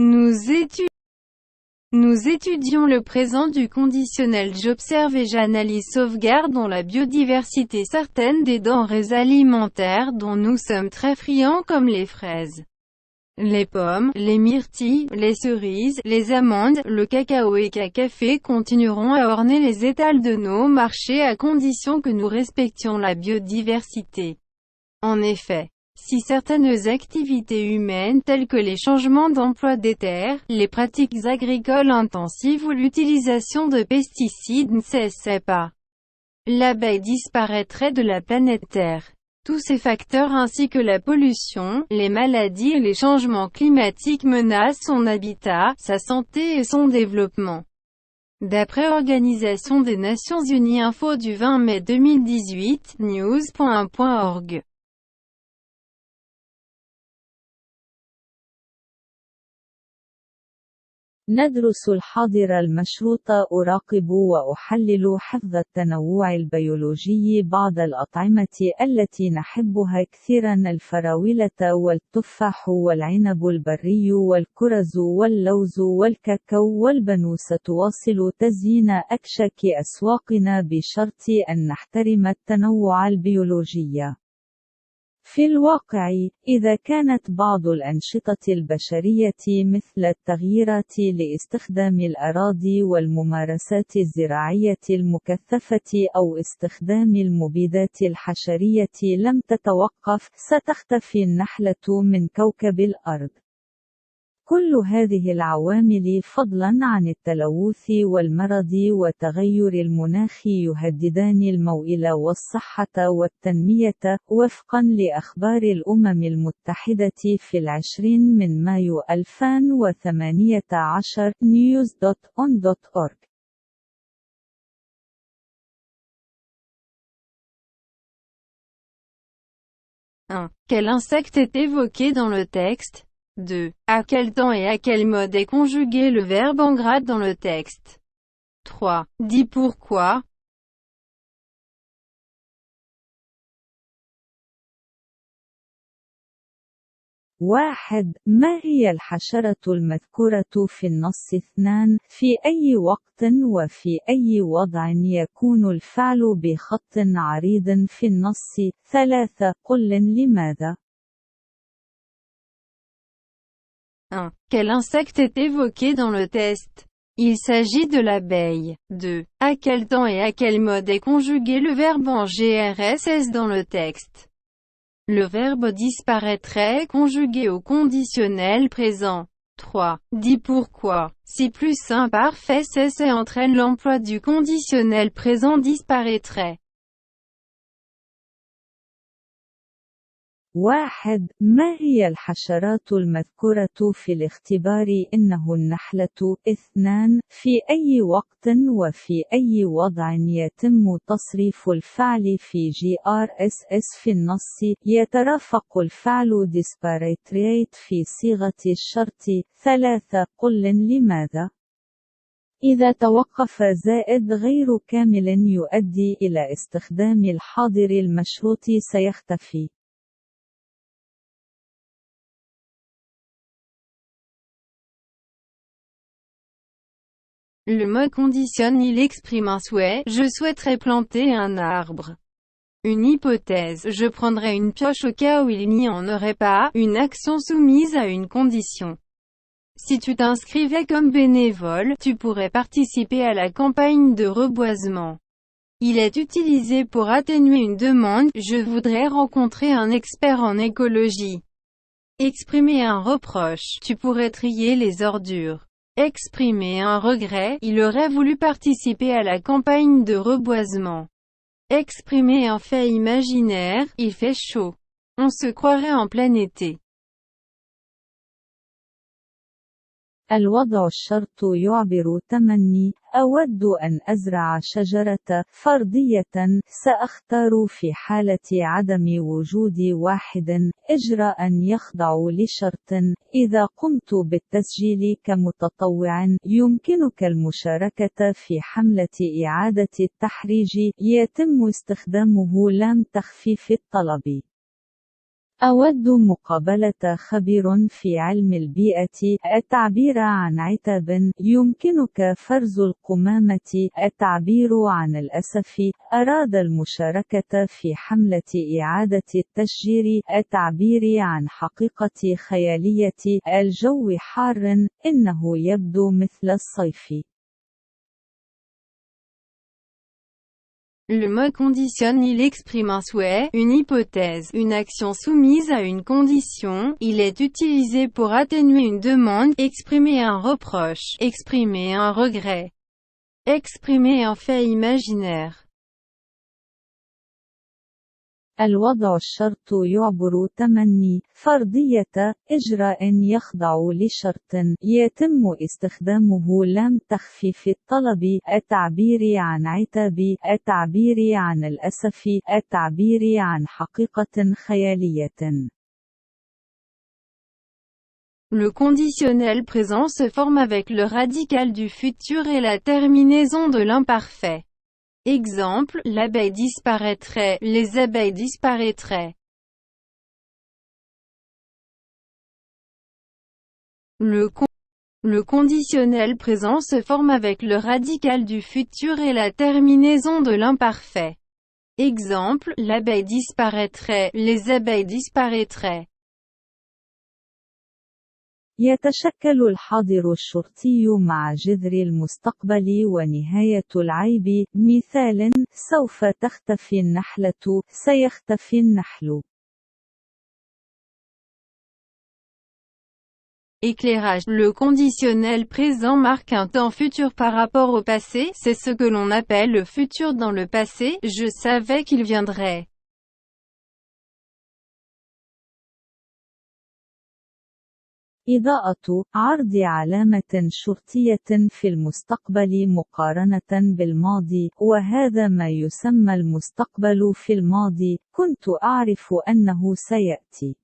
Nous étudions le présent du conditionnel. J'observe et j'analyse sauvegardons la biodiversité. Certaines des denrées alimentaires dont nous sommes très friands comme les fraises, les pommes, les myrtilles, les cerises, les amandes, le cacao et café continueront à orner les étals de nos marchés à condition que nous respections la biodiversité. En effet, si certaines activités humaines telles que les changements d'emploi des terres, les pratiques agricoles intensives ou l'utilisation de pesticides ne cessaient pas, l'abeille disparaîtrait de la planète Terre. Tous ces facteurs ainsi que la pollution, les maladies et les changements climatiques menacent son habitat, sa santé et son développement. D'après Organisation des Nations Unies Info du 20 mai 2018, news.1.org. ندرس الحاضر المشروط. أراقب وأحلل حفظ التنوع البيولوجي. بعض الأطعمة التي نحبها كثيرا الفراولة والتفاح والعنب البري والكرز واللوز والكاكاو والبنوس تواصل تزيين أكشاك أسواقنا بشرط أن نحترم التنوع البيولوجي. في الواقع، إذا كانت بعض الأنشطة البشرية مثل التغييرات لاستخدام الأراضي والممارسات الزراعية المكثفة أو استخدام المبيدات الحشرية لم تتوقف، ستختفي النحلة من كوكب الأرض. كل هذه العوامل فضلاً عن التلوث والمرض وتغير المناخ يهددان الموئل والصحة والتنمية، وفقاً لأخبار الأمم المتحدة في 20 من مايو 2018 news.on.org. Quel insecte est évoqué dans le texte? 2. À quel temps et à quel mode est conjugué le verbe en grade dans le texte? 3. Dis pourquoi. واحد. ما هي الحشرة المذكورة في النص؟ 2. في أي وقت وفي أي وضع يكون الفعل بخط عريض في النص؟ 3. قل لماذا. 1. Quel insecte est évoqué dans le test? Il s'agit de l'abeille. 2. À quel temps et à quel mode est conjugué le verbe en GRSS dans le texte? Le verbe disparaîtrait conjugué au conditionnel présent. 3. Dis pourquoi. Si plus imparfait cesse entraîne l'emploi du conditionnel présent disparaîtrait. 1. ما هي الحشرات المذكورة في الاختبار؟ إنه النحلة. 2. في أي وقت وفي أي وضع يتم تصريف الفعل في GRSS في النص؟ يترافق الفعل disparate في صيغة الشرط. 3. قل لماذا. إذا توقف زائد غير كامل يؤدي إلى استخدام الحاضر المشروط سيختفي. Le mode conditionne, il exprime un souhait, je souhaiterais planter un arbre. Une hypothèse, je prendrais une pioche au cas où il n'y en aurait pas, une action soumise à une condition. Si tu t'inscrivais comme bénévole, tu pourrais participer à la campagne de reboisement. Il est utilisé pour atténuer une demande, je voudrais rencontrer un expert en écologie. Exprimer un reproche, tu pourrais trier les ordures. Exprimer un regret, il aurait voulu participer à la campagne de reboisement. Exprimer un fait imaginaire, il fait chaud. On se croirait en plein été. الوضع الشرط يعبر تمني. أود أن أزرع شجرة فرضية. سأختار في حالة عدم وجود واحد إجراء يخضع لشرط. إذا قمت بالتسجيل كمتطوع يمكنك المشاركة في حملة إعادة التحريج. يتم استخدامه لام تخفيف الطلب. أود مقابلة خبير في علم البيئة. التعبير عن عتاب. يمكنك فرز القمامة. التعبير عن الأسف. أراد المشاركة في حملة إعادة التشجير. التعبير عن حقيقة خيالية. الجو حار. إنه يبدو مثل الصيف. Le mot conditionne, il exprime un souhait, une hypothèse, une action soumise à une condition. Il est utilisé pour atténuer une demande, exprimer un reproche, exprimer un regret, exprimer un fait imaginaire. الوضع الشرط يعبر تمني. فرضية. إجراء يخضع لشرط. يتم استخدامه لم تخفيف الطلب. التعبير عن عتاب. التعبير عن الأسف. التعبير عن حقيقة خيالية. Le conditionnel présent se forme avec le radical du futur et la terminaison de l'imparfait. Exemple, l'abeille disparaîtrait, les abeilles disparaîtraient. Le conditionnel présent se forme avec le radical du futur et la terminaison de l'imparfait. Exemple, l'abeille disparaîtrait, les abeilles disparaîtraient. يتشكل الحاضر الشرطي مع جذر المستقبل ونهاية العيب. مثال: سوف تختفي النحلة. سيختفي النحل. Éclairage. Le conditionnel présent marque un temps futur par rapport au passé, c'est ce que l'on appelle le futur dans le passé. Je savais qu'il viendrait. إضاءة. عرض علامة شرطية في المستقبل مقارنة بالماضي، وهذا ما يسمى المستقبل في الماضي. كنت أعرف أنه سيأتي.